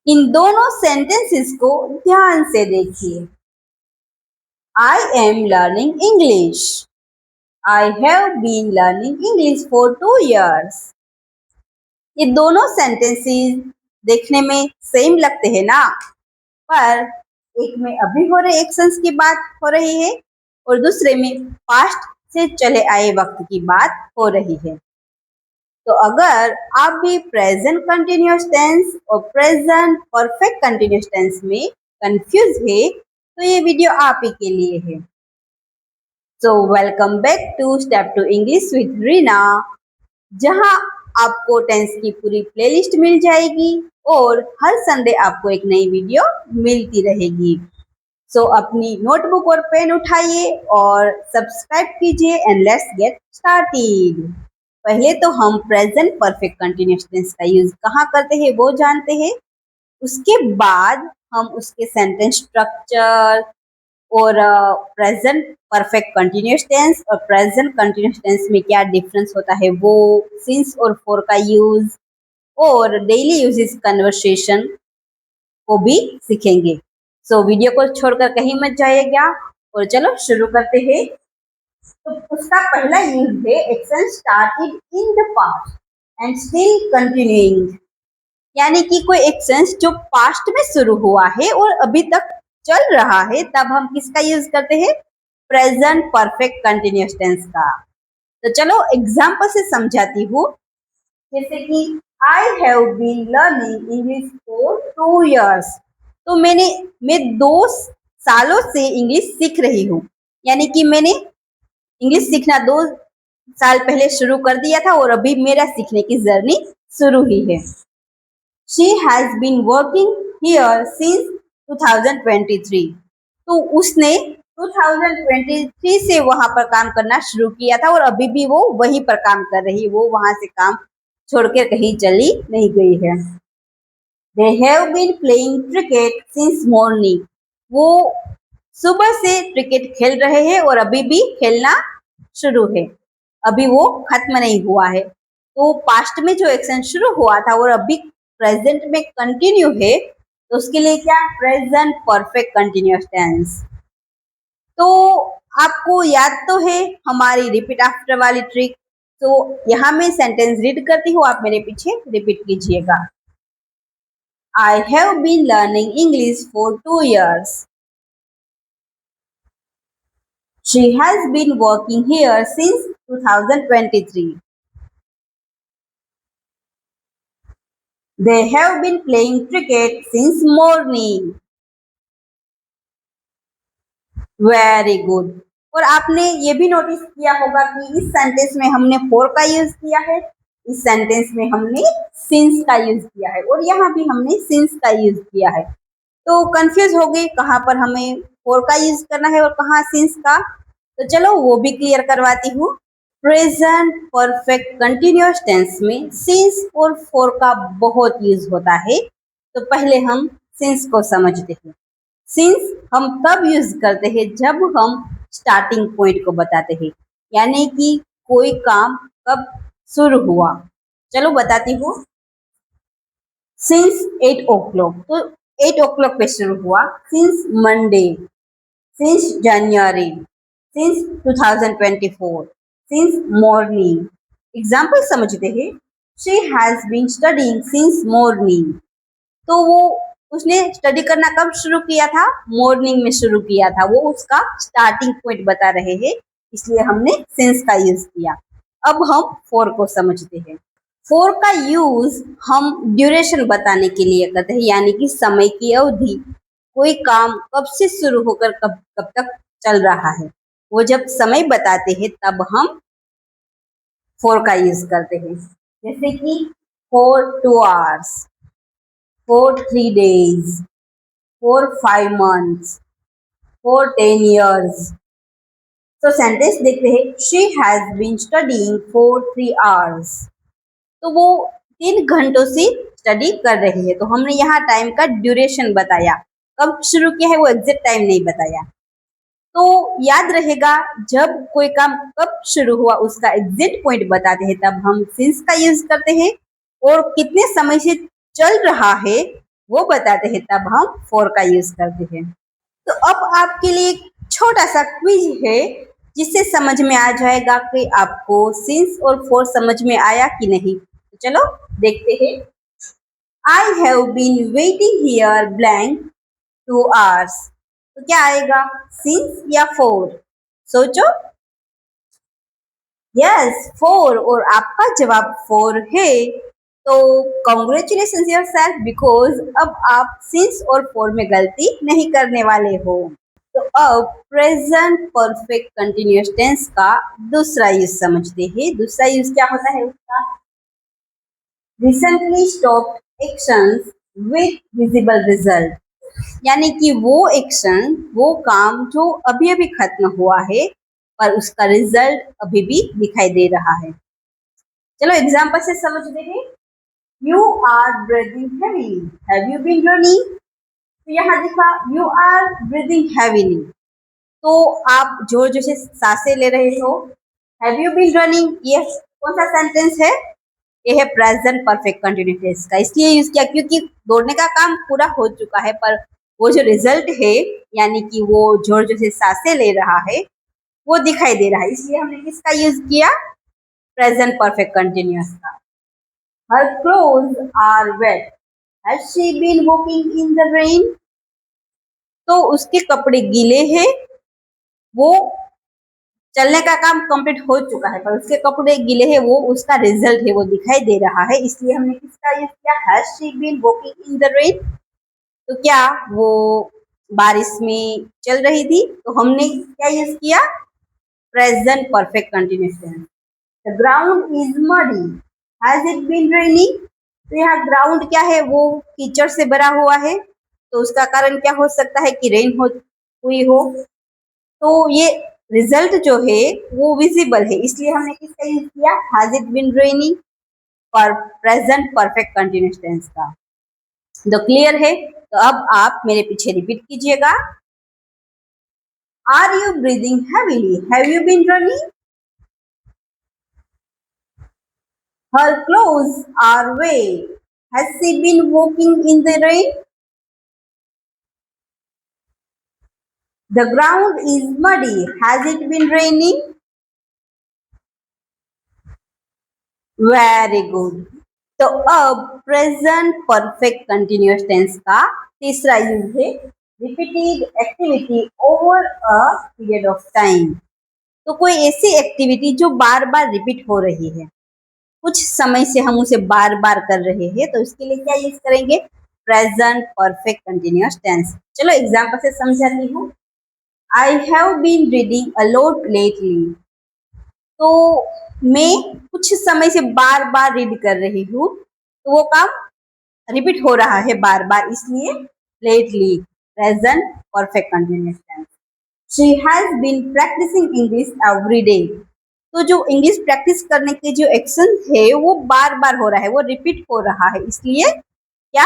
इन दोनों सेंटेंसेस को ध्यान से देखिए। I am learning English. I have been learning English for 2 years। ये दोनों सेंटेंसेस देखने में सेम लगते हैं ना, पर एक में अभी हो रहे एक्शंस की बात हो रही है और दूसरे में पास्ट से चले आए वक्त की बात हो रही है। तो अगर आप भी प्रेजेंट कंटिन्यूअस टेंस और प्रेजेंट परफेक्ट कंटिन्यूअस टेंस में कंफ्यूज है तो ये वीडियो आप ही के लिए है। So welcome back to step to English with Reena, जहां आपको टेंस की पूरी प्लेलिस्ट मिल जाएगी और हर संडे आपको एक नई वीडियो मिलती रहेगी। सो अपनी नोटबुक और पेन उठाइए और सब्सक्राइब कीजिए एंड लेट्स गेट स्टार्टेड। पहले तो हम प्रेजेंट परफेक्ट कंटिन्यूअस टेंस का यूज कहाँ करते हैं वो जानते हैं। उसके बाद हम उसके सेंटेंस स्ट्रक्चर और प्रेजेंट परफेक्ट कंटिन्यूअस टेंस और प्रेजेंट कंटिन्यूअस टेंस में क्या डिफरेंस होता है वो, सिंस और फॉर का यूज और डेली यूजेस कन्वर्सेशन को भी सीखेंगे। सो वीडियो को छोड़कर कहीं मत जाइएगा और चलो शुरू करते हैं। तो उसका पहला यूज है action started in the past and still continuing, यानी कि कोई एक्शन जो पास्ट में शुरू हुआ है और अभी तक चल रहा है, तब हम किसका यूज करते हैं? प्रेजेंट परफेक्ट कंटिन्यूअस टेंस का। तो चलो एग्जांपल से समझाती हूँ। जैसे कि I have been learning English for 2 years। तो मैं 2 सालों से इंग्लिश सीख रही हूँ, यानी कि मैंने इंग्लिश सीखना 2 साल पहले शुरू कर दिया था और अभी मेरा सीखने की जर्नी शुरू ही है। She has been working here since 2023। तो उसने 2023 से वहां पर काम करना शुरू किया था और अभी भी वो वहीं पर काम कर रही है, वो वहां से काम छोड़कर कहीं चली नहीं गई है। They have been playing cricket since morning। वो सुबह से क्रिकेट खेल रहे हैं और अभी भी खेलना शुरू है, अभी वो खत्म नहीं हुआ है। तो पास्ट में जो एक्शन शुरू हुआ था और अभी प्रेजेंट में कंटिन्यू है, तो उसके लिए क्या? Present perfect continuous tense. तो आपको याद तो है हमारी रिपीट आफ्टर वाली ट्रिक। तो यहाँ मैं सेंटेंस रीड करती हूँ, आप मेरे पीछे रिपीट कीजिएगा। I have been learning English for 2 years। She has been working here since 2023। They have been playing cricket since morning। Very good. और आपने ये भी नोटिस किया होगा कि इस सेंटेंस में हमने फॉर का यूज किया है, इस सेंटेंस में हमने सिंस का यूज किया है और यहाँ भी हमने सिंस का यूज किया है। तो कंफ्यूज हो गए कहाँ पर हमें फॉर का यूज करना है और कहाँ सिंस का। तो चलो वो भी क्लियर करवाती हूँ। प्रेजेंट परफेक्ट कंटिन्यूअस टेंस में सिंस और फॉर का बहुत यूज होता है। तो पहले हम सिंस को समझते हैं। सिंस हम तब यूज करते हैं जब हम स्टार्टिंग पॉइंट को बताते हैं, यानी कि कोई काम कब शुरू हुआ। चलो बताती हूँ। सिंस 8 o'clock, तो 8 o'clock पे शुरू हुआ। Since Monday, since January, since 2024, since morning. Example समझते हैं। She has been studying since morning. तो वो उसने स्टडी करना कब शुरू किया था? मॉर्निंग में शुरू किया था। वो उसका स्टार्टिंग पॉइंट बता रहे हैं, इसलिए हमने सिंस का यूज किया। अब हम फॉर को समझते हैं। फॉर का यूज हम ड्यूरेशन बताने के लिए करते हैं, यानी कि समय की अवधि। कोई काम कब से शुरू होकर कब कब तक चल रहा है, वो जब समय बताते हैं तब हम फॉर का यूज करते हैं। जैसे कि for 2 hours, for 3 days, for 5 months, for 10 years। तो सेंटेंस देखते हैं। She has been studying for 3 hours। तो वो 3 घंटों से स्टडी कर रही है। तो हमने यहाँ टाइम का ड्यूरेशन बताया, कब शुरू किया है वो एग्जैक्ट टाइम नहीं बताया। तो याद रहेगा, जब कोई काम कब शुरू हुआ उसका एग्जैक्ट पॉइंट बताते हैं तब हम सिंस का यूज करते हैं, और कितने समय से चल रहा है वो बताते हैं तब हम फॉर का यूज करते हैं। तो अब आपके लिए एक छोटा सा क्विज है जिससे समझ में आ जाएगा कि आपको सिंस और फॉर समझ में आया कि नहीं। तो चलो देखते हैं। I have been waiting here blank 2 hours। तो क्या आएगा, सिंस या फोर? सोचो। यस, फोर, और आपका जवाब फोर है। तो कॉन्ग्रेचुलेशन योर सेल्फ, बिकॉज अब आप सिंस और फोर में गलती नहीं करने वाले हो। तो अब प्रेजेंट परफेक्ट कंटिन्यूअस टेंस का दूसरा यूज समझते हैं। दूसरा यूज क्या होता है उसका? Recently stopped actions with visible result, यानी कि वो एक्शन, वो काम जो अभी अभी खत्म हुआ है पर उसका रिजल्ट अभी भी दिखाई दे रहा है। चलो एग्जांपल से समझते हैं। You are breathing heavily, have you been running? तो यहाँ देखा, यू आर ब्रीदिंग हैवीली, तो आप जोर जोर से सांसें ले रहे हो। हैव यू बीन रनिंग, ये कौन सा सेंटेंस है? ये है प्रेजेंट परफेक्ट कंटिन्यूअस टेंस का। इसलिए यूज किया क्योंकि दौड़ने का काम पूरा हो चुका है, पर वो जो रिजल्ट है, यानी कि वो जोर जोर से सांसें ले रहा है, वो दिखाई दे रहा है। इसलिए हमने किसका यूज किया? प्रेजेंट परफेक्ट कंटिन्यूअस का। Her clothes are wet, has she been walking in the rain? तो उसके कपड़े गीले हैं, वो चलने का काम कंप्लीट हो चुका है पर उसके कपड़े गीले हैं, वो उसका रिजल्ट है, वो दिखाई दे रहा है। इसलिए हमने किसका यूज किया? Has she been walking in the rain? तो क्या वो बारिश में चल रही थी? तो हमने क्या यूज किया? Present perfect continuous tense. The ground is muddy, has it been raining? तो यहाँ ग्राउंड क्या है? वो कीचड़ से भरा हुआ है, तो उसका कारण क्या हो सकता है कि रेन हुई हो। तो ये रिजल्ट जो है वो विजिबल है, इसलिए हमने किसका यूज किया? हैज इट बीन रेनिंग, पर प्रेजेंट परफेक्ट कंटिन्यूअस टेंस का। तो क्लियर है? तो अब आप मेरे पीछे रिपीट कीजिएगा। Are you breathing heavily, have you been running? Her clothes are wet, has she been walking in the rain? The ground is muddy, has it been raining? Very good. तो अब present perfect continuous tense का तीसरा use है repeated activity over a period of time. तो कोई ऐसी activity जो बार बार repeat हो रही है, कुछ समय से हम उसे बार बार कर रहे हैं, तो उसके लिए क्या यूज करेंगे? Present perfect continuous tense. चलो एग्जांपल से समझाती हूँ। I have been reading a lot lately, तो मैं कुछ समय से बार बार रीड कर रही हूँ, तो वो काम रिपीट हो रहा है बार बार, इसलिए lately present perfect continuous tense. She has been practising English every day, तो जो इंग्लिश प्रैक्टिस करने के जो एक्शन है वो बार बार हो रहा है, वो रिपीट हो रहा है, इसलिए क्या?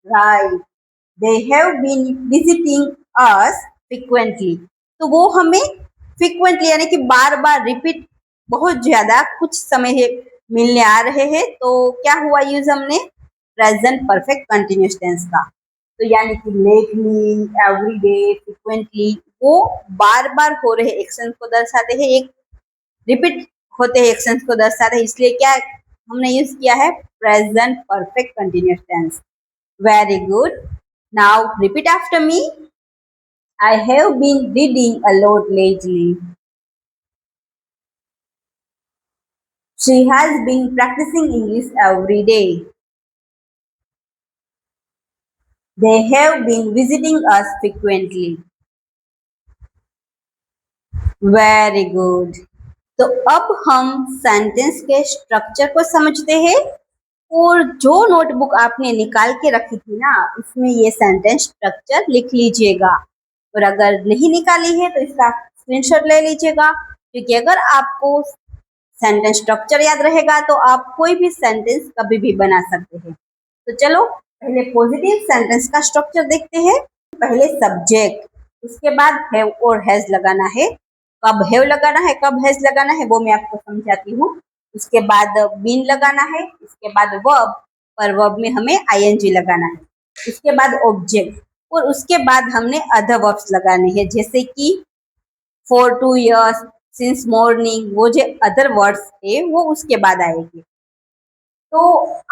Right. They have been visiting us frequently, तो वो हमें फ्रीक्वेंटली यानी कि बार बार रिपीट, बहुत ज्यादा कुछ समय है मिलने आ रहे हैं, तो क्या हुआ यूज हमने? प्रेजेंट परफेक्ट कंटिन्यूअस टेंस का। तो यानी कि लेटली, एवरीडे, फ्रीक्वेंटली, वो बार बार हो रहे एक्शन को दर्शाते हैं, एक रिपीट होते हैं एक्शन को दर्शाते हैं, इसलिए क्या हमने यूज किया है? Present perfect continuous tense. Very good. Now repeat after me. I have been reading a lot lately. She has been practicing English every day. They have been visiting us frequently. Very good. तो अब हम sentence के structure को समझते हैं, और जो notebook आपने निकाल के रखी थी ना, उसमें ये सेंटेंस स्ट्रक्चर लिख लीजिएगा, और अगर नहीं निकाली है तो इसका स्क्रीनशॉट ले लीजिएगा, क्योंकि अगर आपको सेंटेंस स्ट्रक्चर याद रहेगा तो आप कोई भी सेंटेंस कभी भी बना सकते हैं। तो चलो पहले पॉजिटिव सेंटेंस का स्ट्रक्चर देखते हैं। पहले सब्जेक्ट, उसके बाद हैव और हैज लगाना है। कब हैव लगाना है, कब हैज लगाना है, वो मैं आपको समझाती हूँ। उसके बाद बीन लगाना है, इसके बाद वर्ब, पर वर्ब में हमें आईएनजी लगाना है। उसके बाद ऑब्जेक्ट और उसके बाद हमने अदर वर्ब्स लगाने हैं, जैसे कि फॉर 2 years, सिंस मॉर्निंग, वो जो अदर वर्ड्स है वो उसके बाद आएंगे। तो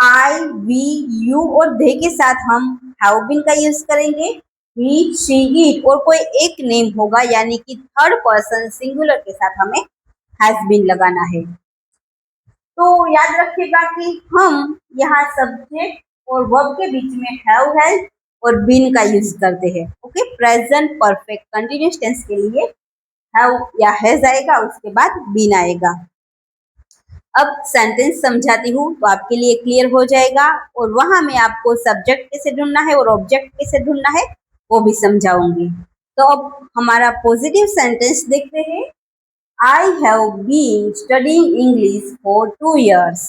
आई, वी, यू और दे के साथ हम हैव बीन का यूज करेंगे। ही, शी, इट और कोई एक नेम होगा, यानी कि थर्ड पर्सन सिंगुलर के साथ हमें हैज बीन लगाना है। तो याद रखिएगा कि हम यहाँ सब्जेक्ट और वर्ब के बीच में हैव, हैज और बीन का यूज करते हैं। Okay, present perfect continuous tense के लिए हैव या हैज आएगा, उसके बाद बीन आएगा। अब सेंटेंस समझाती हूँ तो आपके लिए क्लियर हो जाएगा, और वहां मैं आपको सब्जेक्ट कैसे ढूंढना है और ऑब्जेक्ट कैसे ढूंढना है वो भी समझाऊंगी। तो अब हमारा पॉजिटिव सेंटेंस देखते हैं। I have been studying English for 2 years।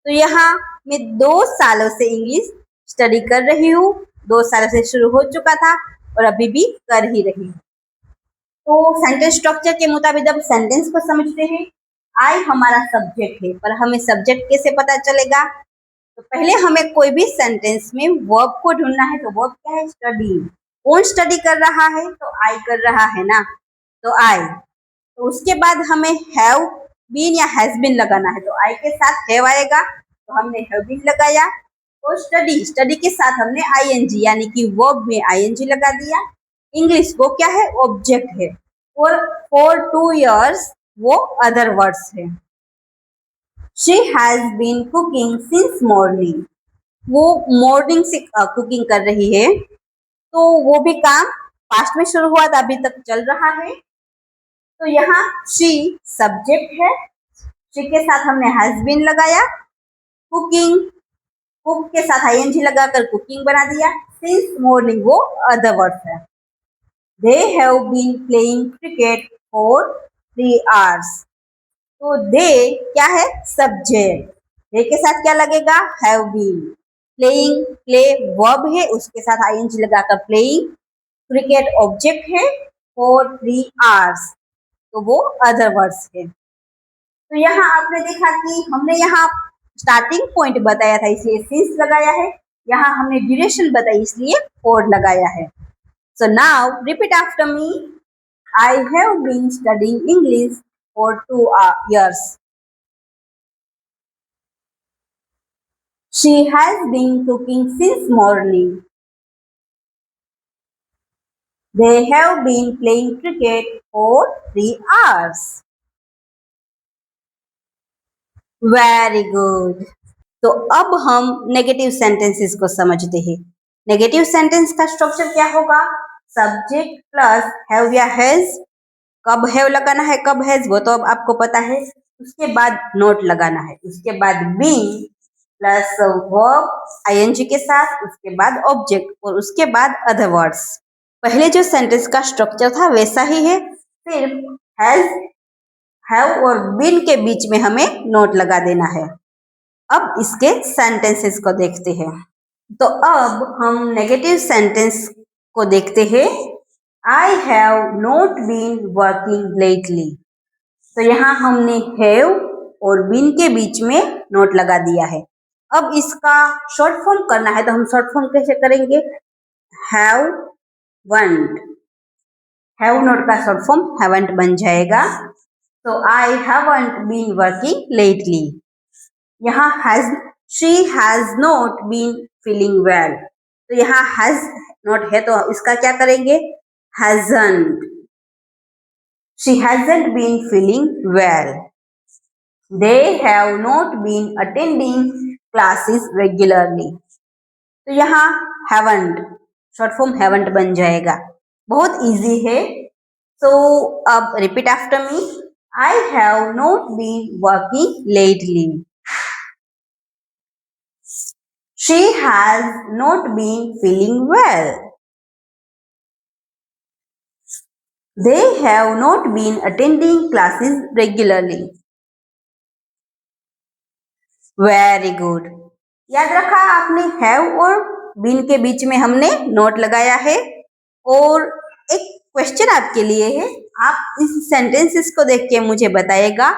तो यहाँ मैं 2 सालों से इंग्लिश स्टडी कर रही हूँ। 2 सालों से शुरू हो चुका था और अभी भी कर ही रही हूँ। तो सेंटेंस स्ट्रक्चर के मुताबिक अब सेंटेंस को समझते हैं। आई हमारा सब्जेक्ट है, पर हमें सब्जेक्ट कैसे पता चलेगा? तो पहले हमें कोई भी सेंटेंस में वर्ब को ढूंढना है। तो वर्ब क्या है? स्टडी। कौन स्टडी कर रहा है? तो आई कर रहा है ना, तो आई। तो उसके बाद हमें हैव बीन या हैज बीन लगाना है। तो आई के साथ हैव आएगा, तो हमने हैव बीन लगाया। और स्टडी, स्टडी के साथ हमने आईएनजी यानी कि वर्ब में आईएनजी लगा दिया। इंग्लिश वो क्या है? ऑब्जेक्ट है। और फॉर 2 years वो अदर वर्ड्स है। She has been cooking since morning, वो मॉर्निंग से कुकिंग कर रही है। तो वो भी काम पास्ट में शुरू हुआ था, अभी तक चल रहा है। तो यहाँ शी सब्जेक्ट है, शी के साथ हमने हैज बीन लगाया। कुकिंग, कुक के साथ आईएनजी लगाकर कुकिंग बना दिया। सिंस मॉर्निंग वो अदर वर्ड है। They have been playing cricket for 3 hours। तो दे क्या है? सब्जेक्ट। दे के साथ क्या लगेगा? Have been. Playing, play verb है, उसके साथ आईएनजी लगाकर प्लेइंग। क्रिकेट ऑब्जेक्ट है। फॉर 3 hours तो वो अदर वर्ड्स है। तो यहाँ आपने देखा कि हमने यहाँ स्टार्टिंग पॉइंट बताया था इसलिए सिंस लगाया है, यहाँ हमने ड्यूरेशन बताई इसलिए फॉर लगाया है। So now repeat after me. I have been studying English for 2 years। She has been cooking since morning. They have been playing cricket for 3 hours. Very good. तो अब हम नेगेटिव सेंटेंसेस को समझते हैं। नेगेटिव सेंटेंस का structure क्या होगा? Subject plus have या हैज। कब हैव लगाना है, कब हैज वो तो अब आपको पता है। उसके बाद नोट लगाना है, उसके बाद बीइंग प्लस वर्ब आईएनजी के साथ, उसके बाद ऑब्जेक्ट और उसके बाद अदर वर्ड्स। पहले जो सेंटेंस का स्ट्रक्चर था वैसा ही है, सिर्फ हैज, हैव और बीन के बीच में हमें नोट लगा देना है। अब इसके सेंटेंसेस को देखते हैं। तो अब हम नेगेटिव सेंटेंस को देखते हैं। I have not been working lately. तो यहाँ हमने हैव और बीन के बीच में नोट लगा दिया है। अब इसका शॉर्ट फॉर्म करना है, तो हम शॉर्ट फॉर्म कैसे करेंगे? Haven't. हैव नॉट का शॉर्ट फॉर्म हैवंट बन जाएगा। तो I haven't been working lately. यहाँ has, she has not been feeling well. तो यहाँ हैज नॉट है तो इसका क्या करेंगे? Hasn't. She hasn't been feeling well. They have not been attending classes regularly. तो यहाँ haven't, शॉर्ट फॉर्म haven't बन जाएगा। बहुत इजी है। So अब repeat after me. I have not been working lately. She has not been feeling well. They have not been attending classes regularly. Very good. याद रखा आपने? हैव और been के बीच में हमने नोट लगाया है। और एक क्वेश्चन आपके लिए है, आप इस सेंटेंसेस को देख के मुझे बताइएगा।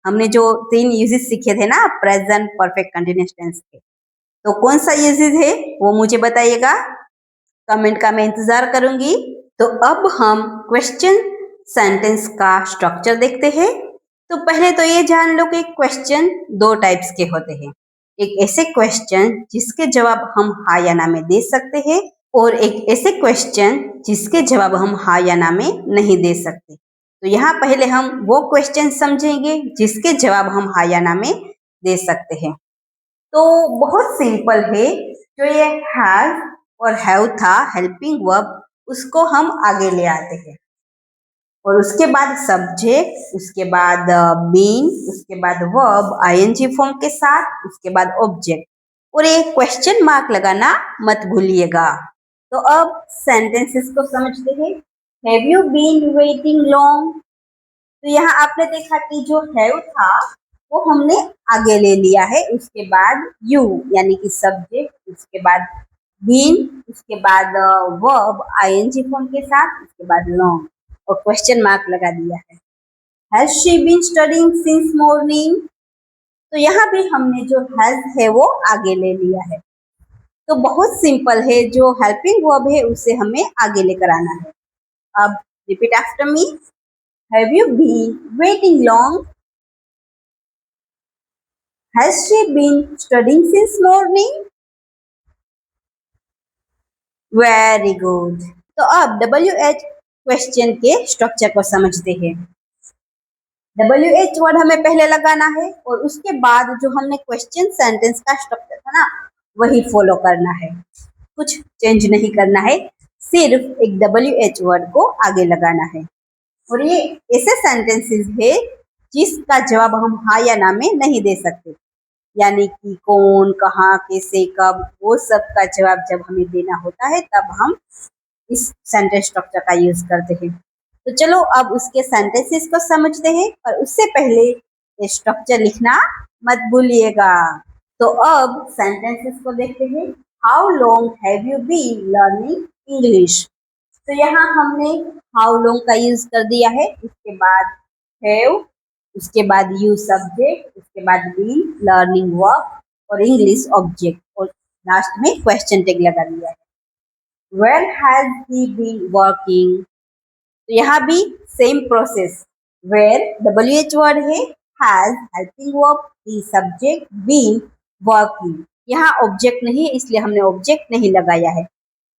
हमने जो 3 यूजेस सीखे थे ना प्रेजेंट परफेक्ट कंटिन्यूअस टेंस के, तो कौन सा यूजेज है वो मुझे बताइएगा, कमेंट का मैं इंतजार करूंगी। तो अब हम क्वेश्चन सेंटेंस का स्ट्रक्चर देखते हैं। तो पहले तो ये जान लो कि क्वेश्चन दो टाइप्स के होते हैं। एक ऐसे क्वेश्चन जिसके जवाब हम हाँ या ना में दे सकते हैं, और एक ऐसे क्वेश्चन जिसके जवाब हम हाँ या ना में नहीं दे सकते। तो यहाँ पहले हम वो क्वेश्चन समझेंगे जिसके जवाब हम हाँ या ना में दे सकते हैं। तो बहुत सिंपल है, जो ये हैव और हैव था हेल्पिंग वर्ब, उसको हम आगे ले आते हैं, और उसके बाद सब्जेक्ट, उसके बाद बीन, उसके बाद वर्ब आईएनजी फॉर्म के साथ, उसके बाद ऑब्जेक्ट, और ये क्वेश्चन मार्क लगाना मत भूलिएगा। तो अब सेंटेंसेस को समझते हैं। Have you been waiting long? तो यहाँ आपने देखा कि जो हैव था वो हमने आगे ले लिया है, उसके बाद यू यानी कि सब्जेक्ट, उसके बाद बीन, उसके बाद वर्ब आईएनजी फॉर्म के साथ, उसके बाद लॉन्ग, और क्वेश्चन मार्क लगा दिया है। Has she been studying since morning? तो यहाँ भी हमने जो हैज है वो आगे ले लिया है। तो बहुत सिंपल है, जो हेल्पिंग वर्ब है उसे हमें आगे लेकर आना है। अब repeat after me. Have you been waiting long? Has she been studying since morning? Very good. तो अब WH क्वेश्चन के स्ट्रक्चर को समझते हैं। WH वर्ड हमें पहले लगाना है, और उसके बाद जो हमने क्वेश्चन सेंटेंस का स्ट्रक्चर था ना, वही फॉलो करना है, कुछ चेंज नहीं करना है, सिर्फ एक WH वर्ड को आगे लगाना है। और ये ऐसे सेंटेंसेस है जिसका जवाब हम हाँ या ना में नहीं दे सकते, यानी कि कौन, कहाँ, कैसे, कब, वो सब का जवाब जब हमें देना होता है तब हम इस सेंटेंस स्ट्रक्चर का यूज करते हैं। तो चलो अब उसके सेंटेंसेस को समझते हैं, और उससे पहले ये स्ट्रक्चर लिखना मत भूलिएगा। तो अब सेंटेंसेस को देखते हैं। How long have you been learning English? तो यहाँ हमने हाउ लॉन्ग का यूज कर दिया है, उसके बाद हैव, उसके बाद यू सब्जेक्ट, उसके बाद बीन लर्निंग वर्ब, और इंग्लिश ऑब्जेक्ट, और लास्ट में क्वेश्चन टैग लगा दिया है। Where has he been working? तो यहाँ भी same process. Where WH word है, has helping verb, he subject, been working. यहाँ ऑब्जेक्ट नहीं है इसलिए हमने ऑब्जेक्ट नहीं लगाया है।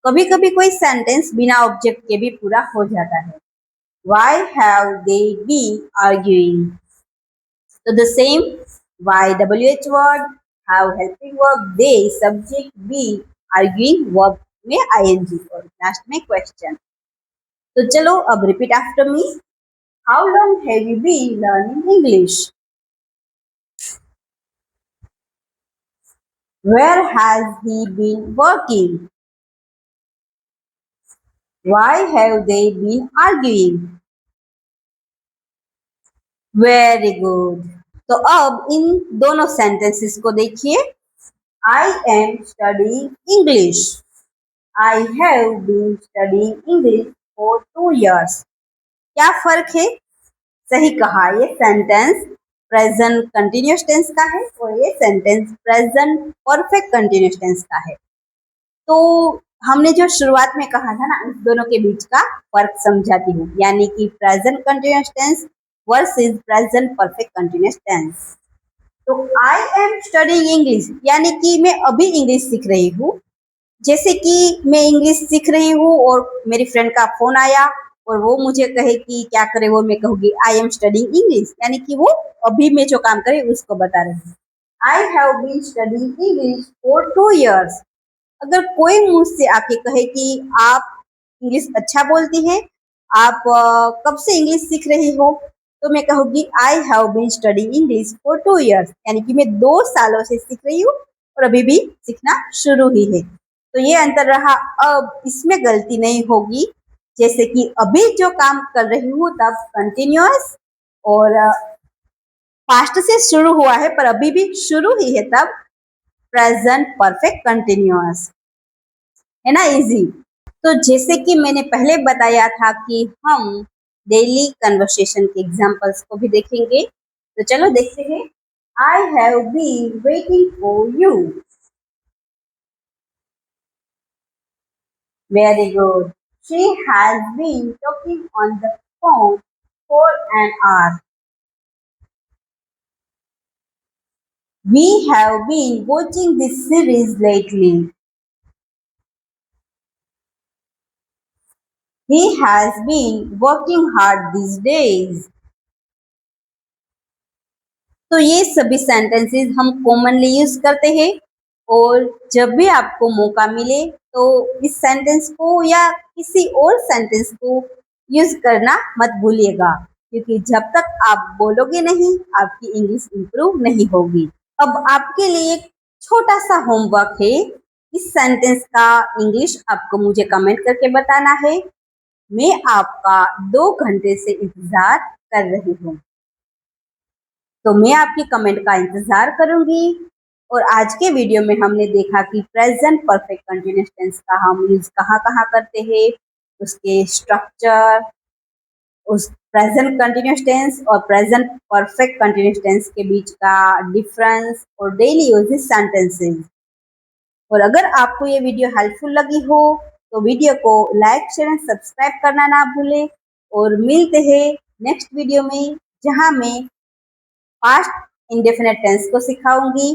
कभी कभी कोई सेंटेंस बिना ऑब्जेक्ट के भी पूरा हो जाता है। Why have they been arguing? So the same, why WH word, have helping verb, they subject, be arguing verb में ing, और लास्ट में क्वेश्चन। तो चलो अब repeat after me. How long have you been learning English? Where has he been working? Why have they been arguing? Very good. तो अब इन दोनों सेंटेंसेस को देखिए। I am studying English, I have been studying English for 2 years। क्या फर्क है? सही कहा, ये सेंटेंस प्रेजेंट कंटिन्यूअस टेंस का है, और ये sentence present perfect continuous tense का है। तो हमने जो शुरुआत में कहा था ना, उस दोनों के बीच का फर्क समझाती हूँ, यानी कि present continuous tense versus present perfect continuous tense. तो आई एम स्टडीइंग इंग्लिश यानी कि मैं अभी इंग्लिश सीख रही हूँ। जैसे कि मैं इंग्लिश सीख रही हूँ और मेरी फ्रेंड का फोन आया और वो मुझे कहे कि क्या करे, वो मैं कहूँगी आई एम स्टडीइंग इंग्लिश, यानी कि वो अभी मैं जो काम करे उसको बता रही हूँ। I have been studying English for 2 years। अगर कोई मुझसे आके कहे कि आप इंग्लिश अच्छा बोलती हैं, आप कब से इंग्लिश सीख रही हो, तो मैं कहूँगी I have been studying English for 2 years, यानी कि मैं 2 सालों से सीख रही हूँ और अभी भी सीखना शुरू ही है। तो ये अंतर रहा। अब इसमें गलती नहीं होगी, जैसे कि अभी जो काम कर रही हूँ तब कंटिन्यूअस, और पास्ट से शुरू हुआ है पर अभी भी शुरू ही है तब प्रेजेंट परफेक्ट कंटिन्यूअस, है ना, इजी। तो जैसे कि मैंने पहले बताया था कि हम डेली कन्वर्सेशन के एग्जांपल्स को भी देखेंगे, तो चलो देखते हैं। I have been waiting for you. Very good. She has been talking on the phone for an hour. We have been watching this series lately. He has been working hard these days. तो ये सभी sentences हम commonly use करते हैं और जब भी आपको मौका मिले तो इस सेंटेंस को या किसी और सेंटेंस को यूज करना मत भूलिएगा क्योंकि जब तक आप बोलोगे नहीं आपकी इंग्लिश इंप्रूव नहीं होगी। अब आपके लिए एक छोटा सा होमवर्क है। इस सेंटेंस का इंग्लिश आपको मुझे कमेंट करके बताना है। मैं आपका 2 घंटे से इंतजार कर रही हूँ, तो मैं आपकी कमेंट का इंतजार करूंगी। और आज के वीडियो में हमने देखा कि प्रेजेंट परफेक्ट कंटीन्यूअस टेंस का हम यूज कहाँ कहाँ करते हैं, उसके स्ट्रक्चर, उस प्रेजेंट कंटीन्यूअस टेंस और प्रेजेंट परफेक्ट कंटीन्यूअस टेंस के बीच का डिफरेंस और डेली यूजेस सेंटेंसेस। और अगर आपको ये वीडियो हेल्पफुल लगी हो तो वीडियो को लाइक शेयर एंड सब्सक्राइब करना ना भूलें। और मिलते हैं नेक्स्ट वीडियो में जहां मैं पास्ट इंडेफिनिट टेंस को सिखाऊंगी।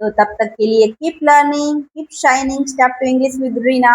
तो तब तक के लिए keep learning, keep shining, step to English with Reena.